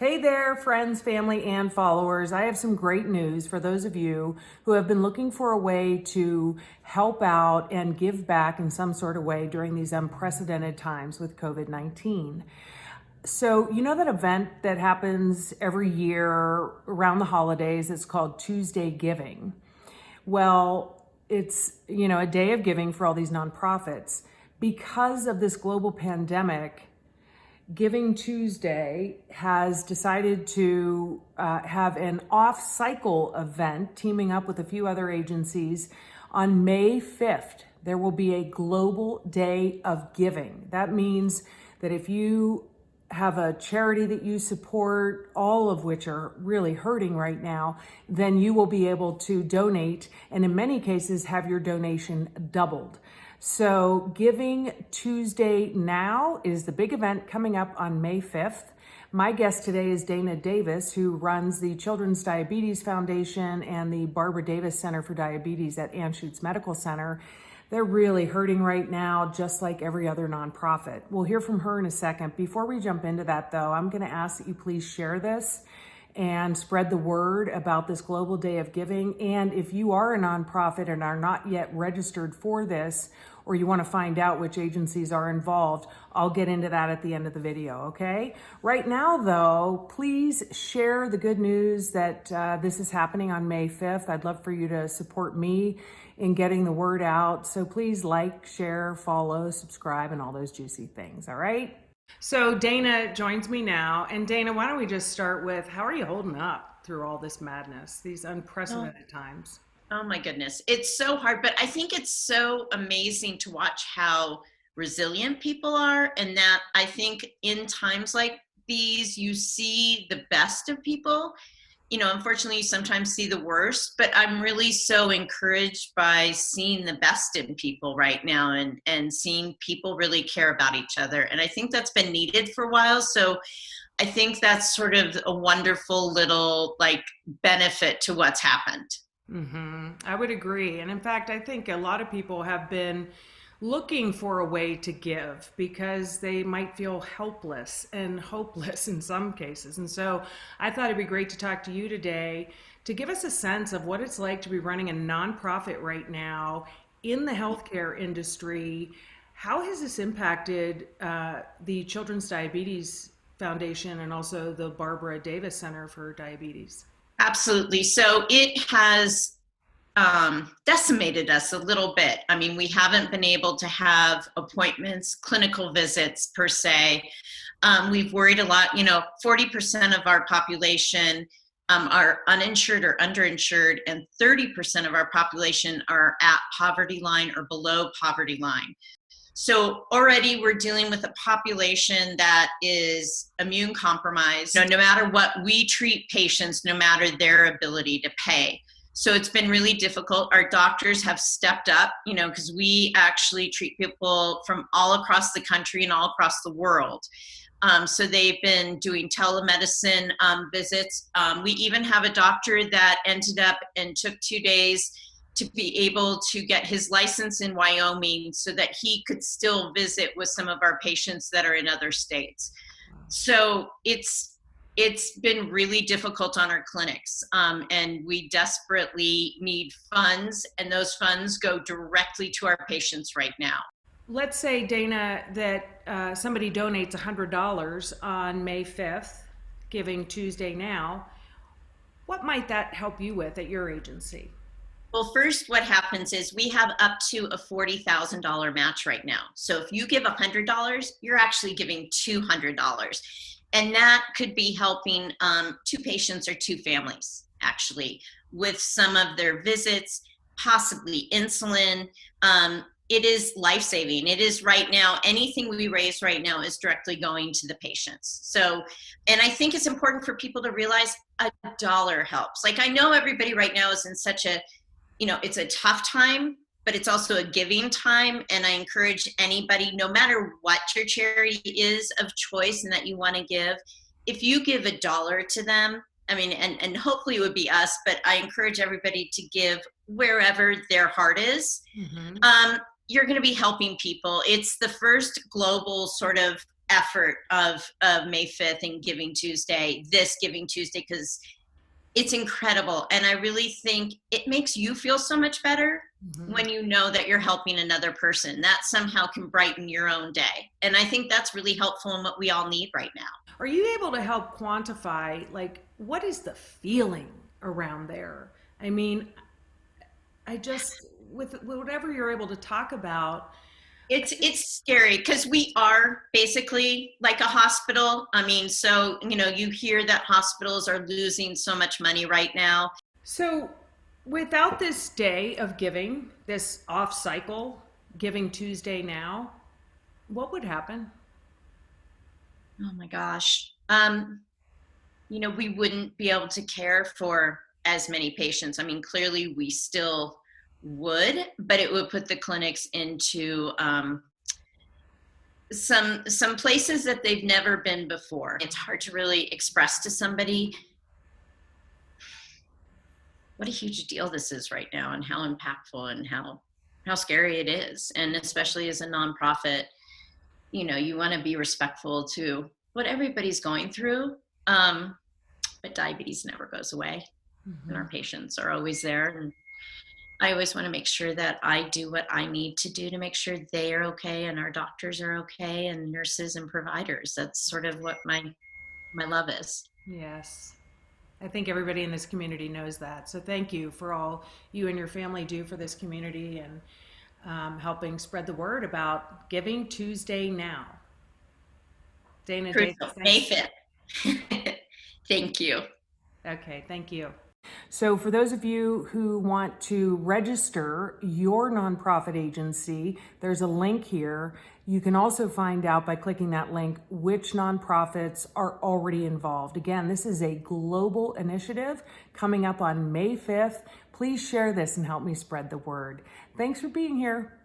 Hey there, friends, family, and followers. I have some great news for those of you who have been looking for a way to help out and give back in some sort of way during these unprecedented times with COVID-19. So, you know that event that happens every year around the holidays? It's called Tuesday Giving. Well, it's, a day of giving for all these nonprofits. Because of this global pandemic, Giving Tuesday has decided to have an off-cycle event teaming up with a few other agencies on May 5th. There will be a global day of giving. That means that if you have a charity that you support, all of which are really hurting right now, then you will be able to donate and in many cases have your donation doubled. So Giving Tuesday Now is the big event coming up on May 5th. My guest today is Dana Davis, who runs the Children's Diabetes Foundation and the Barbara Davis Center for Diabetes at Anschutz Medical Center. They're really hurting right now, just like every other nonprofit. We'll hear from her in a second. Before we jump into that, though, I'm going to ask that you please share this and spread the word about this global day of giving. And if you are a nonprofit and are not yet registered for this, or you want to find out which agencies are involved, I'll get into that at the end of the video, okay? Right now, though, please share the good news that this is happening on May 5th. I'd love for you to support me in getting the word out. So please like, share, follow, subscribe, and all those juicy things, all right? So Dana joins me now. And Dana, why don't we just start with, how are you holding up through all this madness, these unprecedented times? Oh my goodness. It's so hard, but I think it's so amazing to watch how resilient people are. And that I think in times like these, you see the best of people. Unfortunately, you sometimes see the worst, but I'm really so encouraged by seeing the best in people right now and seeing people really care about each other. And I think that's been needed for a while. So I think that's sort of a wonderful little benefit to what's happened. I would agree. And in fact, I think a lot of people have been looking for a way to give because they might feel helpless and hopeless in some cases. And so I thought it'd be great to talk to you today to give us a sense of what it's like to be running a nonprofit right now in the healthcare industry. How has this impacted the Children's Diabetes Foundation and also the Barbara Davis Center for Diabetes? Absolutely. So it has decimated us a little bit. I mean, we haven't been able to have appointments, clinical visits per se. We've worried a lot. 40% of our population are uninsured or underinsured, and 30% of our population are at poverty line or below poverty line. So already we're dealing with a population that is immune compromised, no matter what we treat patients, no matter their ability to pay. So it's been really difficult. Our doctors have stepped up, because we actually treat people from all across the country and all across the world. So they've been doing telemedicine visits. We even have a doctor that ended up and took 2 days to be able to get his license in Wyoming so that he could still visit with some of our patients that are in other states. So it's been really difficult on our clinics, and we desperately need funds, and those funds go directly to our patients right now. Let's say, Dana, that somebody donates $100 on May 5th, Giving Tuesday Now. What might that help you with at your agency? Well, first, what happens is we have up to a $40,000 match right now. So if you give $100, you're actually giving $200. And that could be helping 2 patients or 2 families, actually, with some of their visits, possibly insulin. It is life-saving. It is right now, anything we raise right now is directly going to the patients. So, and I think it's important for people to realize a dollar helps. I know everybody right now is in such a, it's a tough time, but it's also a giving time. And I encourage anybody, no matter what your charity is of choice and that you want to give, if you give $1 to them, I mean, and hopefully it would be us, but I encourage everybody to give wherever their heart is. You're going to be helping people. It's the first global sort of effort of May 5th and Giving Tuesday, this Giving Tuesday, because it's incredible. And I really think it makes you feel so much better when you know that you're helping another person. That somehow can brighten your own day. And I think that's really helpful and what we all need right now. Are you able to help quantify, like, what is the feeling around there? I mean, I just, with whatever you're able to talk about. It's scary because we are basically like a hospital. I mean, so, you hear that hospitals are losing so much money right now. So without this day of giving, this off cycle, Giving Tuesday Now, what would happen? Oh my gosh. We wouldn't be able to care for as many patients. I mean, clearly we still would, but it would put the clinics into some places that they've never been before. It's hard to really express to somebody what a huge deal this is right now and how impactful and how scary it is. And especially as a nonprofit, you want to be respectful to what everybody's going through. But diabetes never goes away, and our patients are always there. And I always want to make sure that I do what I need to do to make sure they are okay and our doctors are okay and nurses and providers. That's sort of what my love is. Yes. I think everybody in this community knows that. So thank you for all you and your family do for this community and helping spread the word about Giving Tuesday Now. Dana, May 5th. Thank you. Okay, thank you. So for those of you who want to register your nonprofit agency, there's a link here. You can also find out by clicking that link which nonprofits are already involved. Again, this is a global initiative coming up on May 5th. Please share this and help me spread the word. Thanks for being here.